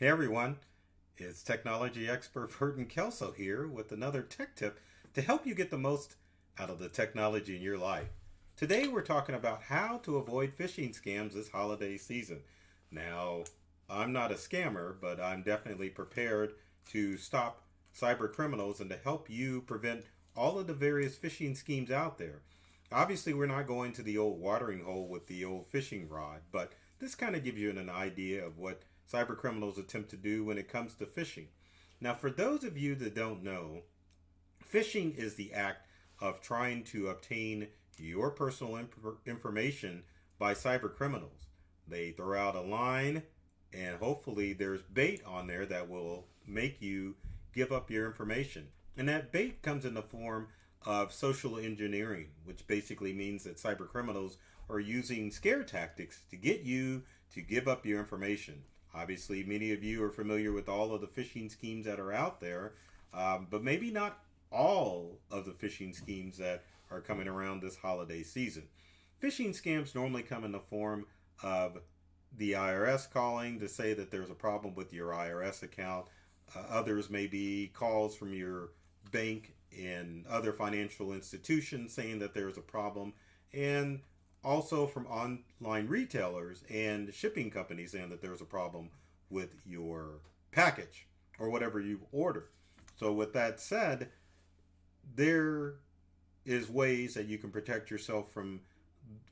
Hey everyone, it's technology expert Burton Kelso here with another tech tip to help you get the most out of the technology in your life. Today we're talking about how to avoid phishing scams this holiday season. Now, I'm not a scammer, but I'm definitely prepared to stop cyber criminals and to help you prevent all of the various phishing schemes out there. Obviously, we're not going to the old watering hole with the old fishing rod, but this kind of gives you an idea of what cyber criminals attempt to do when it comes to phishing. Now, for those of you that don't know, phishing is the act of trying to obtain your personal information by cyber criminals. They throw out a line, and hopefully, there's bait on there that will make you give up your information. And that bait comes in the form of social engineering, which basically means that cyber criminals are using scare tactics to get you to give up your information. Obviously, many of you are familiar with all of the phishing schemes that are out there, but maybe not all of the phishing schemes that are coming around this holiday season. Phishing scams normally come in the form of the IRS calling to say that there's a problem with your IRS account. Others may be calls from your bank and other financial institutions saying that there's a problem, and also from online retailers and shipping companies saying that there's a problem with your package or whatever you've ordered. So with that said, there is ways that you can protect yourself from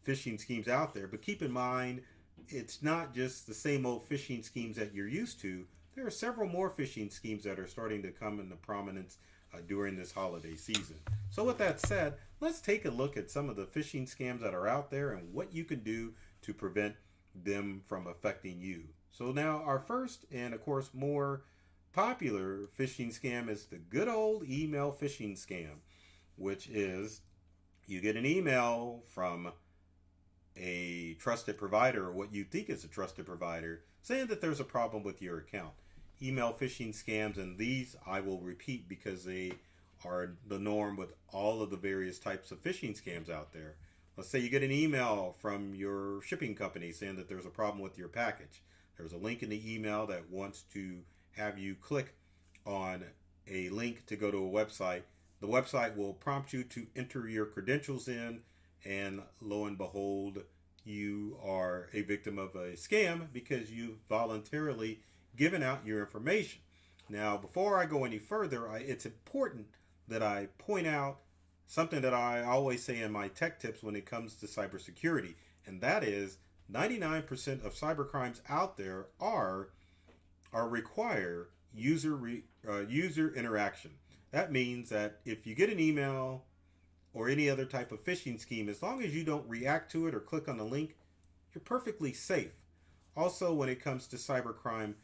phishing schemes out there, but keep in mind it's not just the same old phishing schemes that you're used to. There are several more phishing schemes that are starting to come into prominence during this holiday season. So with that said, let's take a look at some of the phishing scams that are out there and what you can do to prevent them from affecting you. So now our first and of course more popular phishing scam is the good old email phishing scam, which is you get an email from a trusted provider or what you think is a trusted provider saying that there's a problem with your account. Email phishing scams, and these I will repeat because they are the norm with all of the various types of phishing scams out there. Let's say you get an email from your shipping company saying that there's a problem with your package. There's a link in the email that wants to have you click on a link to go to a website. The website will prompt you to enter your credentials in, and lo and behold, you are a victim of a scam because you voluntarily given out your information. Now, before I go any further, it's important that I point out something that I always say in my tech tips when it comes to cybersecurity, and that is 99% of cyber crimes out there are require user interaction. That means that if you get an email or any other type of phishing scheme, as long as you don't react to it or click on the link, you're perfectly safe. Also, when it comes to cybercrime,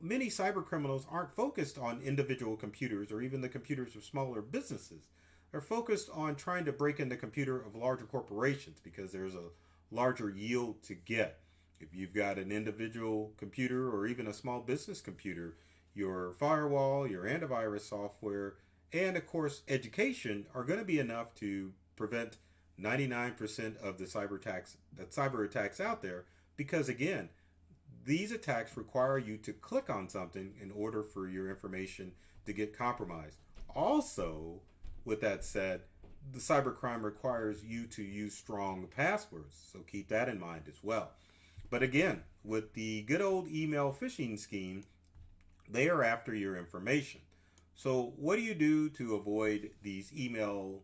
many cyber criminals aren't focused on individual computers or even the computers of smaller businesses. They're focused on trying to break in the computer of larger corporations because there's a larger yield to get. If you've got an individual computer or even a small business computer, your firewall, your antivirus software, and of course education are going to be enough to prevent 99% of the cyber attacks out there, because again, these attacks require you to click on something in order for your information to get compromised. Also, with that said, the cybercrime requires you to use strong passwords, so keep that in mind as well. But again, with the good old email phishing scheme, they are after your information. So what do you do to avoid these email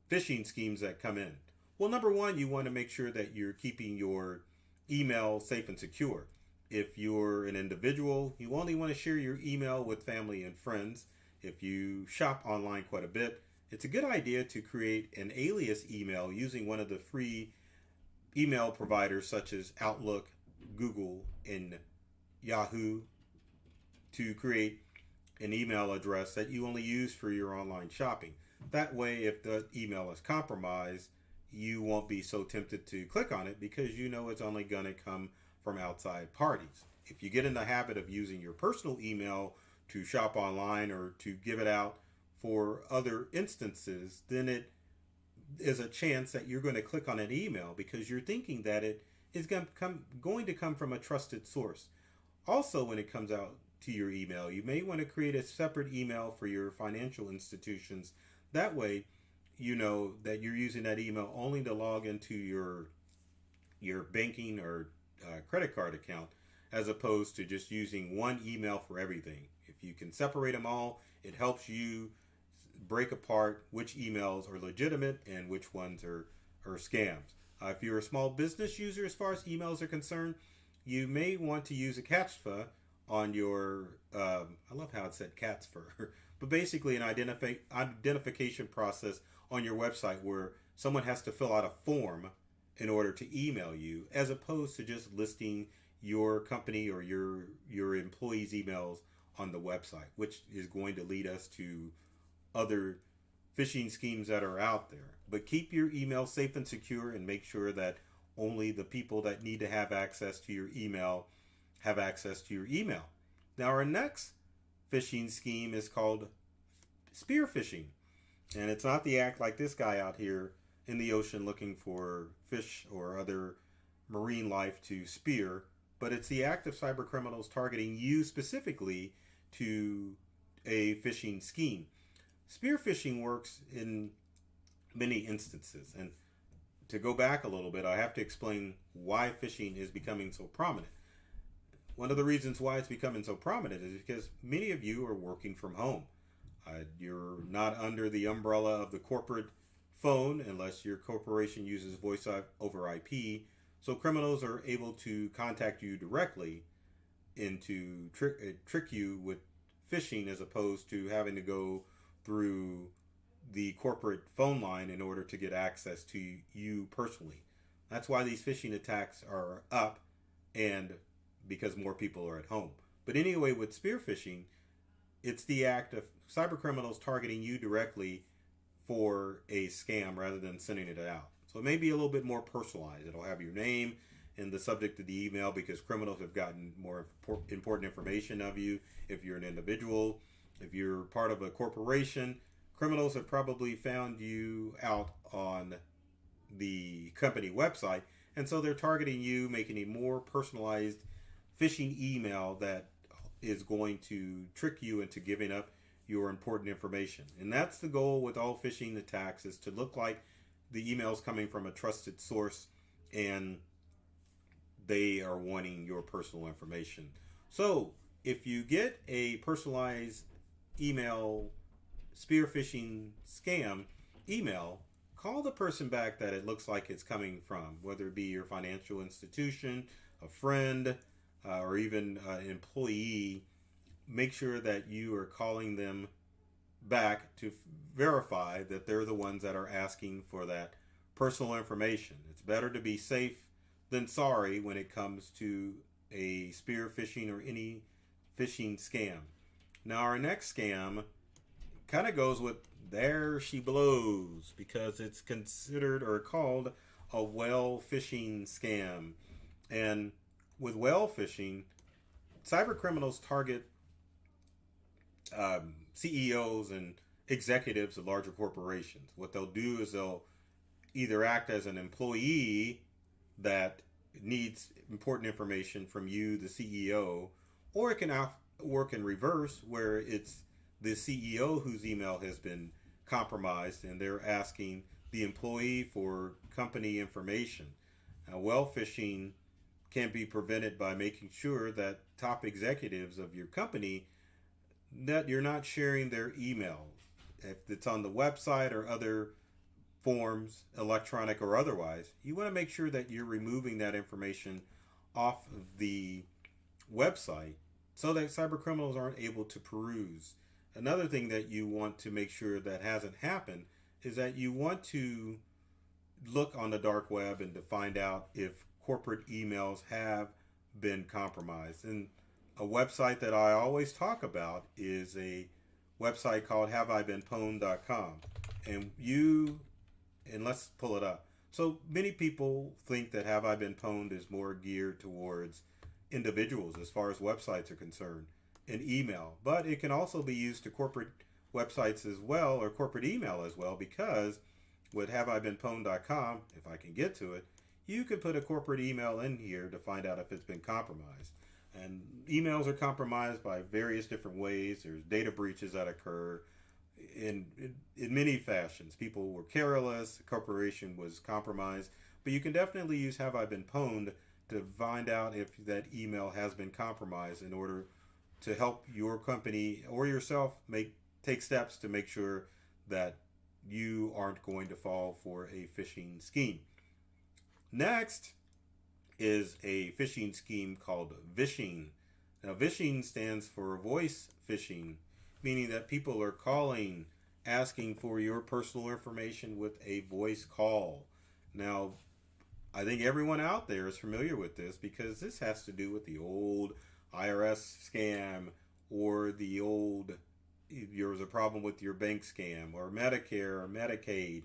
phishing schemes that come in? Well, number one, you want to make sure that you're keeping your email safe and secure. If you're an individual, you only want to share your email with family and friends. If you shop online quite a bit, it's a good idea to create an alias email using one of the free email providers such as Outlook, Google, and Yahoo to create an email address that you only use for your online shopping. That way, if the email is compromised, you won't be so tempted to click on it because you know it's only going to come from outside parties. If you get in the habit of using your personal email to shop online or to give it out for other instances, then it is a chance that you're going to click on an email because you're thinking that it is going to come from a trusted source. Also, when it comes out to your email, you may want to create a separate email for your financial institutions. That way, you know that you're using that email only to log into your banking or credit card account, as opposed to just using one email for everything. If you can separate them all, it helps you break apart which emails are legitimate and which ones are scams. If you're a small business user, as far as emails are concerned, you may want to use a CAPTCHA on your, I love how it said cat's fur, but basically an identification process on your website where someone has to fill out a form in order to email you, as opposed to just listing your company or your employees' emails on the website, which is going to lead us to other phishing schemes that are out there. But keep your email safe and secure, and make sure that only the people that need to have access to your email have access to your email. Now, our next phishing scheme is called spear phishing. And it's not the act like this guy out here in the ocean looking for fish or other marine life to spear, but it's the act of cyber criminals targeting you specifically to a phishing scheme. Spear phishing works in many instances. And to go back a little bit, I have to explain why phishing is becoming so prominent. One of the reasons why it's becoming so prominent is because many of you are working from home. You're not under the umbrella of the corporate phone unless your corporation uses voice over IP. So criminals are able to contact you directly and to trick you with phishing, as opposed to having to go through the corporate phone line in order to get access to you personally. That's why these phishing attacks are up, and because more people are at home. But anyway, with spear phishing, it's the act of cyber criminals targeting you directly for a scam rather than sending it out. So it may be a little bit more personalized. It'll have your name and the subject of the email, because criminals have gotten more important information of you. If you're an individual, if you're part of a corporation, criminals have probably found you out on the company website, and so they're targeting you, making a more personalized phishing email that is going to trick you into giving up your important information. And that's the goal with all phishing attacks, is to look like the email's coming from a trusted source and they are wanting your personal information. So if you get a personalized email spear phishing scam email, call the person back that it looks like it's coming from, whether it be your financial institution, a friend, or even an employee. Make sure that you are calling them back to verify that they're the ones that are asking for that personal information. It's better to be safe than sorry when it comes to a spear phishing or any phishing scam. Now, our next scam kind of goes with there she blows, because it's considered or called a whale phishing scam. And with whale phishing, cyber criminals target CEOs and executives of larger corporations. What they'll do is they'll either act as an employee that needs important information from you, the CEO, or it can work in reverse, where it's the CEO whose email has been compromised and they're asking the employee for company information. Now, whale phishing can be prevented by making sure that top executives of your company, that you're not sharing their email. If it's on the website or other forms, electronic or otherwise, you want to make sure that you're removing that information off of the website so that cyber criminals aren't able to peruse. Another thing that you want to make sure that hasn't happened is that you want to look on the dark web and to find out if corporate emails have been compromised. And a website that I always talk about is a website called haveibeenpwned.com. And let's pull it up. So many people think that Have I Been Pwned is more geared towards individuals as far as websites are concerned, and email. But it can also be used to corporate websites as well, or corporate email as well, because with haveibeenpwned.com, if I can get to it, you can put a corporate email in here to find out if it's been compromised. And emails are compromised by various different ways. There's data breaches that occur in many fashions. People were careless, the corporation was compromised, but you can definitely use Have I Been Pwned to find out if that email has been compromised in order to help your company or yourself take steps to make sure that you aren't going to fall for a phishing scheme. Next is a phishing scheme called Vishing. Now, Vishing stands for voice phishing, meaning that people are calling, asking for your personal information with a voice call. Now, I think everyone out there is familiar with this because this has to do with the old IRS scam or the old, there's a problem with your bank scam or Medicare or Medicaid.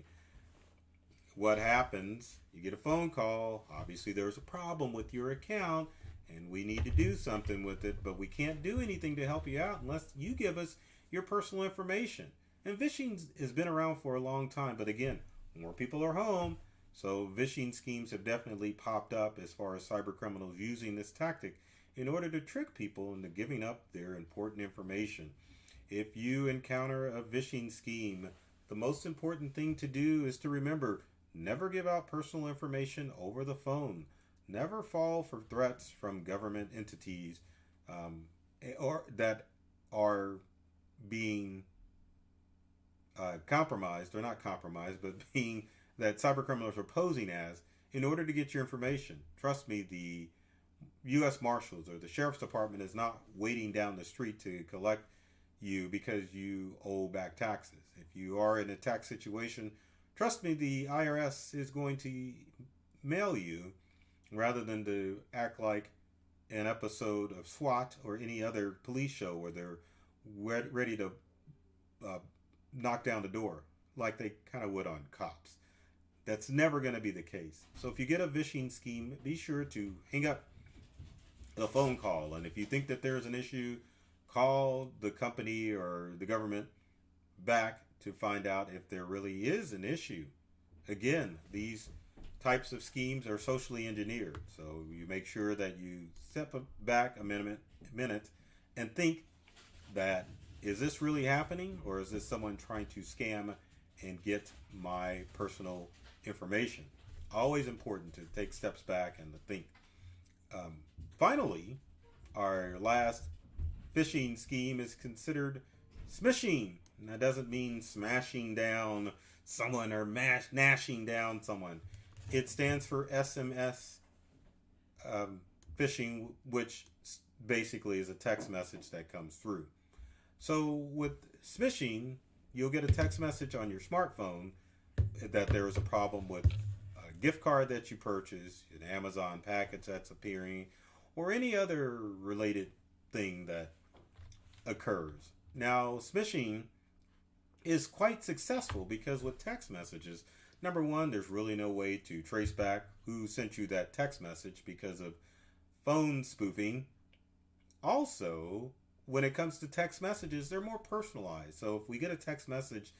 What happens? You get a phone call. Obviously, there's a problem with your account and we need to do something with it, but we can't do anything to help you out unless you give us your personal information. And phishing has been around for a long time, but again, more people are home, so phishing schemes have definitely popped up as far as cyber criminals using this tactic in order to trick people into giving up their important information. If you encounter a phishing scheme, the most important thing to do is to remember, never give out personal information over the phone. Never fall for threats from government entities or that are being compromised, or not compromised, but being that cyber criminals are posing as in order to get your information. Trust me, the U.S. Marshals or the Sheriff's Department is not waiting down the street to collect you because you owe back taxes. If you are in a tax situation, trust me, the IRS is going to mail you rather than to act like an episode of SWAT or any other police show where they're ready to knock down the door like they kind of would on cops. That's never going to be the case. So if you get a phishing scheme, be sure to hang up the phone call. And if you think that there's an issue, call the company or the government back to find out if there really is an issue. Again, these types of schemes are socially engineered. So you make sure that you step back a minute and think that, is this really happening, or is this someone trying to scam and get my personal information? Always important to take steps back and to think. Finally, our last phishing scheme is considered smishing. And that doesn't mean smashing down someone or gnashing down someone. It stands for SMS phishing, which basically is a text message that comes through. So with smishing, you'll get a text message on your smartphone that there is a problem with a gift card that you purchased, an Amazon package that's appearing, or any other related thing that occurs. Now, smishing is quite successful because with text messages, number one, there's really no way to trace back who sent you that text message because of phone spoofing. Also, when it comes to text messages, they're more personalized. So if we get a text message,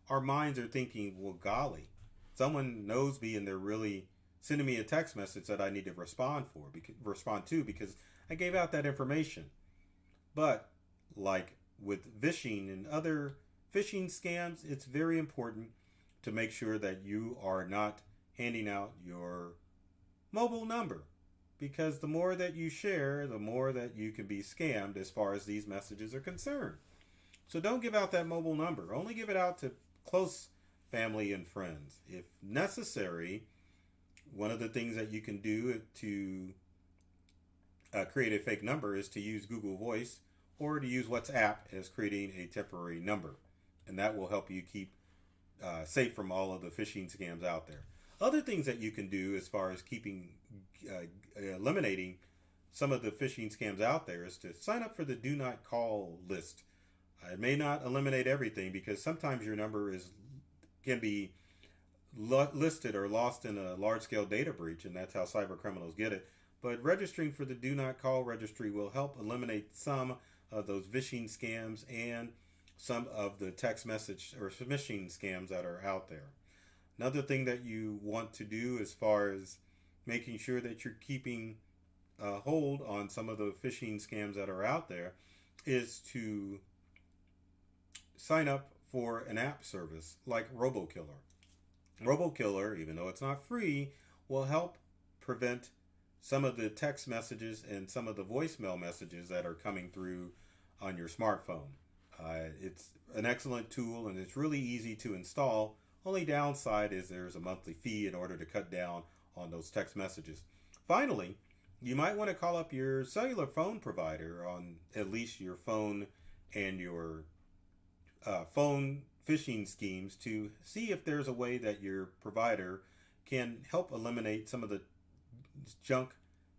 our minds are thinking, well, golly, someone knows me and they're really sending me a text message that I need to respond to because I gave out that information. But like with phishing and other phishing scams, it's very important to make sure that you are not handing out your mobile number, because the more that you share, the more that you can be scammed as far as these messages are concerned. So don't give out that mobile number. Only give it out to close family and friends. If necessary, one of the things that you can do to create a fake number is to use Google Voice or to use WhatsApp as creating a temporary number. And that will help you keep safe from all of the phishing scams out there. Other things that you can do as far as eliminating some of the phishing scams out there is to sign up for the Do Not Call list. It may not eliminate everything because sometimes your number can be listed or lost in a large-scale data breach, and that's how cyber criminals get it. But registering for the Do Not Call registry will help eliminate some of those phishing scams and some of the text message or phishing scams that are out there. Another thing that you want to do as far as making sure that you're keeping hold on some of the phishing scams that are out there is to sign up for an app service like RoboKiller. RoboKiller, even though it's not free, will help prevent some of the text messages and some of the voicemail messages that are coming through on your smartphone. It's an excellent tool and it's really easy to install. Only downside is there's a monthly fee in order to cut down on those text messages. Finally, you might want to call up your cellular phone provider on at least your phone and your phone phishing schemes to see if there's a way that your provider can help eliminate some of the junk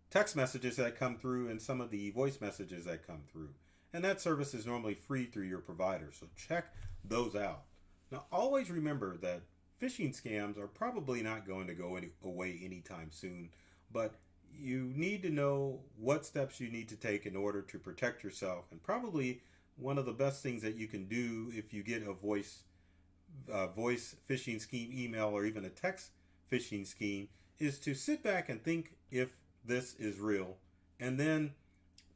text messages that come through and some of the voice messages that come through. And that service is normally free through your provider, so check those out. Now, always remember that phishing scams are probably not going to go away anytime soon, but you need to know what steps you need to take in order to protect yourself. And probably one of the best things that you can do if you get a voice phishing scheme email or even a text phishing scheme is to sit back and think if this is real and then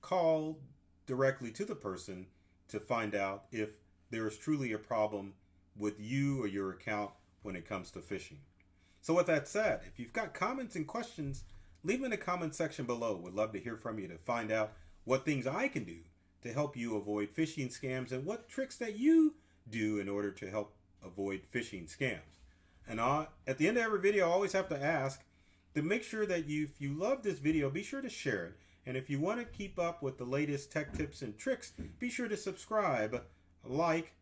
call directly to the person to find out if there is truly a problem with you or your account when it comes to phishing. So with that said, if you've got comments and questions, leave them in the comment section below. We'd love to hear from you to find out what things I can do to help you avoid phishing scams and what tricks that you do in order to help avoid phishing scams. And at the end of every video, I always have to ask to make sure that if you love this video, be sure to share it. And if you want to keep up with the latest tech tips and tricks, be sure to subscribe, like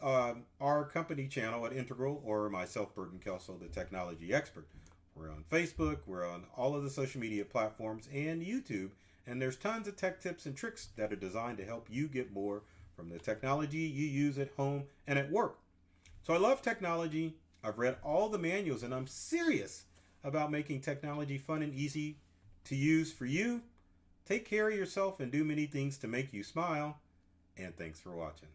our company channel at Integral, or myself, Burton Kelso, the technology expert. We're on Facebook, we're on all of the social media platforms and YouTube, and there's tons of tech tips and tricks that are designed to help you get more from the technology you use at home and at work. So I love technology. I've read all the manuals, and I'm serious about making technology fun and easy to use for you. Take care of yourself and do many things to make you smile. And thanks for watching.